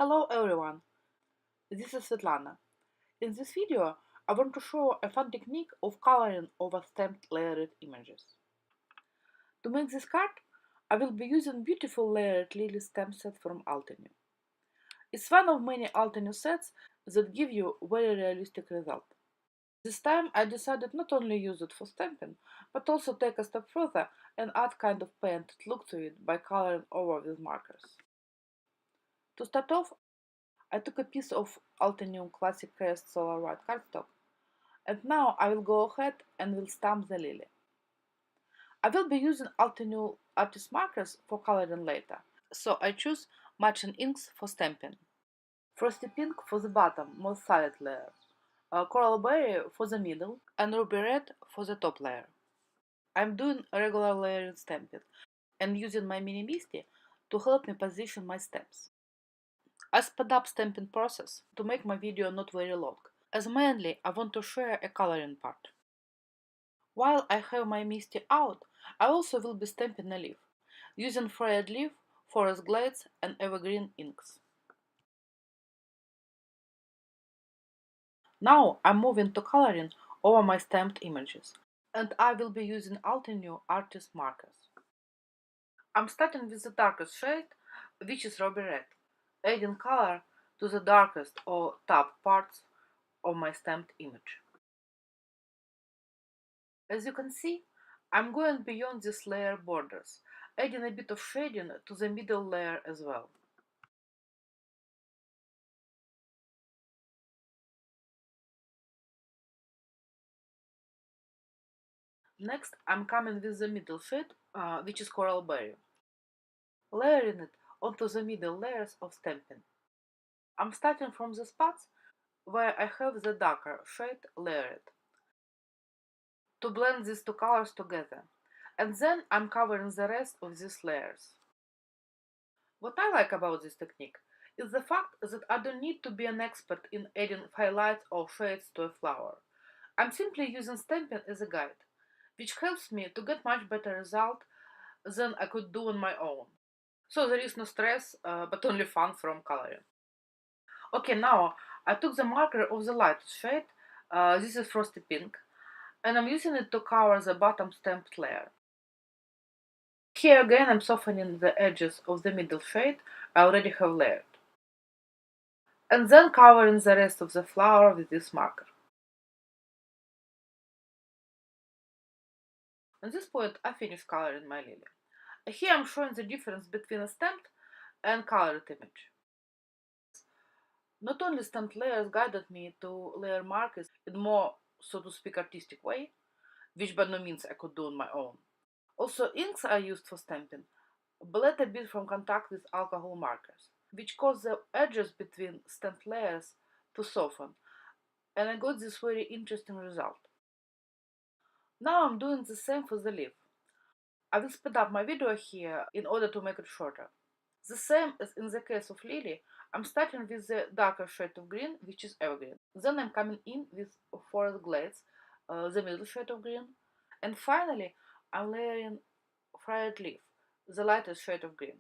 Hello everyone, this is Svetlana. In this video, I want to show a fun technique of coloring over stamped layered images. To make this card, I will be using beautiful layered lily stamp set from Altenew. It's one of many Altenew sets that give you very realistic result. This time I decided not only use it for stamping, but also take a step further and add kind of painted look to it by coloring over with markers. To start off, I took a piece of Altenew Classic Crest Solar White cardstock, and now I will go ahead and will stamp the lily. I will be using Altenew artist markers for coloring later, so I choose matching inks for stamping. Frosty Pink for the bottom, most solid layer, Coral Berry for the middle, and Ruby Red for the top layer. I'm doing regular layering stamping and using my Mini Misty to help me position my steps. I sped up stamping process to make my video not very long, as mainly I want to share a coloring part. While I have my Misty out, I also will be stamping a leaf, using frayed leaf, forest glades and evergreen inks. Now I'm moving to coloring over my stamped images, and I will be using Altenew artist markers. I'm starting with the darkest shade, which is Ruby Red, adding color to the darkest or top parts of my stamped image. As you can see, I'm going beyond these layer borders, adding a bit of shading to the middle layer as well. Next, I'm coming with the middle shade, which is Coral Berry, layering it onto the middle layers of stamping. I'm starting from the spots where I have the darker shade layered to blend these two colors together, and then I'm covering the rest of these layers. What I like about this technique is the fact that I don't need to be an expert in adding highlights or shades to a flower. I'm simply using stamping as a guide, which helps me to get much better result than I could do on my own. So there is no stress, but only fun from coloring. Okay, now I took the marker of the lightest shade, this is Frosty Pink, and I'm using it to cover the bottom stamped layer. Here again I'm softening the edges of the middle shade I already have layered, and then covering the rest of the flower with this marker. At this point I finished coloring my lily. Here I'm showing the difference between a stamped and colored image. Not only stamped layers guided me to layer markers in more, so to speak, artistic way, which by no means I could do on my own. Also, inks I used for stamping bled a bit from contact with alcohol markers, which caused the edges between stamped layers to soften, and I got this very interesting result. Now I'm doing the same for the leaf. I will speed up my video here in order to make it shorter. The same as in the case of lily, I'm starting with the darker shade of green, which is evergreen. Then I'm coming in with forest glades, the middle shade of green. And finally, I'm layering frayed leaf, the lightest shade of green.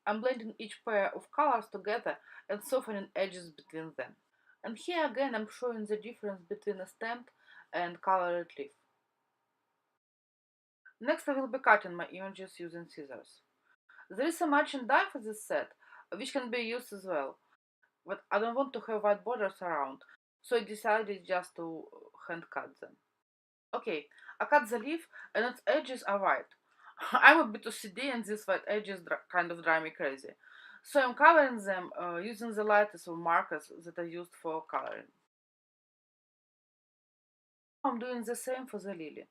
I'm blending each pair of colors together and softening edges between them. And here again I'm showing the difference between a stamped and colored leaf. Next I will be cutting my images using scissors. There is a matching die for this set, which can be used as well, but I don't want to have white borders around, so I decided just to hand cut them. Okay, I cut the leaf and its edges are white. I'm a bit OCD and these white edges kind of drive me crazy. So I'm covering them using the lightest of markers that I used for coloring. I'm doing the same for the lily.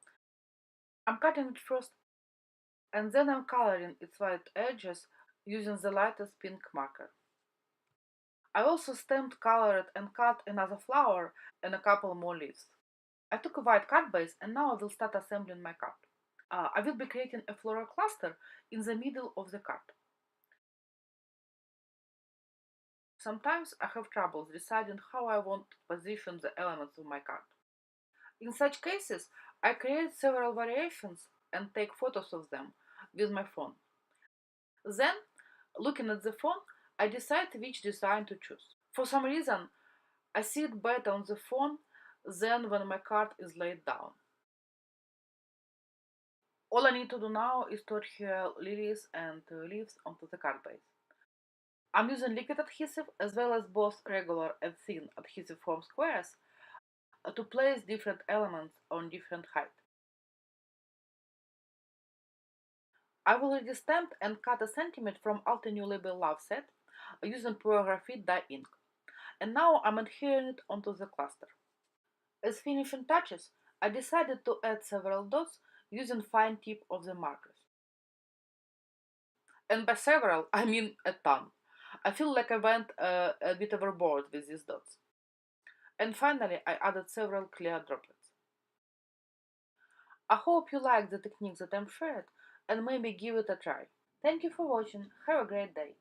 I'm cutting it first and then I'm coloring its white edges using the lightest pink marker. I also stamped, colored and cut another flower and a couple more leaves. I took a white card base and now I will start assembling my card. I will be creating a floral cluster in the middle of the card. Sometimes I have trouble deciding how I want to position the elements of my card. In such cases, I create several variations and take photos of them with my phone. Then Looking at the phone, I decide which design to choose. For some reason, I see it better on the phone than when my card is laid down. All I need to do now is to adhere lilies and leaves onto the card base. I'm using liquid adhesive as well as both regular and thin adhesive foam squares to place different elements on different height. I've already stamped and cut a sentiment from Altenew label love set using pure graphite dye ink, and now I'm adhering it onto the cluster. As finishing touches, I decided to add several dots using fine tip of the markers. And by several, I mean a ton. I feel like I went a bit overboard with these dots. And finally, I added several clear droplets. I hope you like the technique that I'm shared and maybe give it a try. Thank you for watching. Have a great day.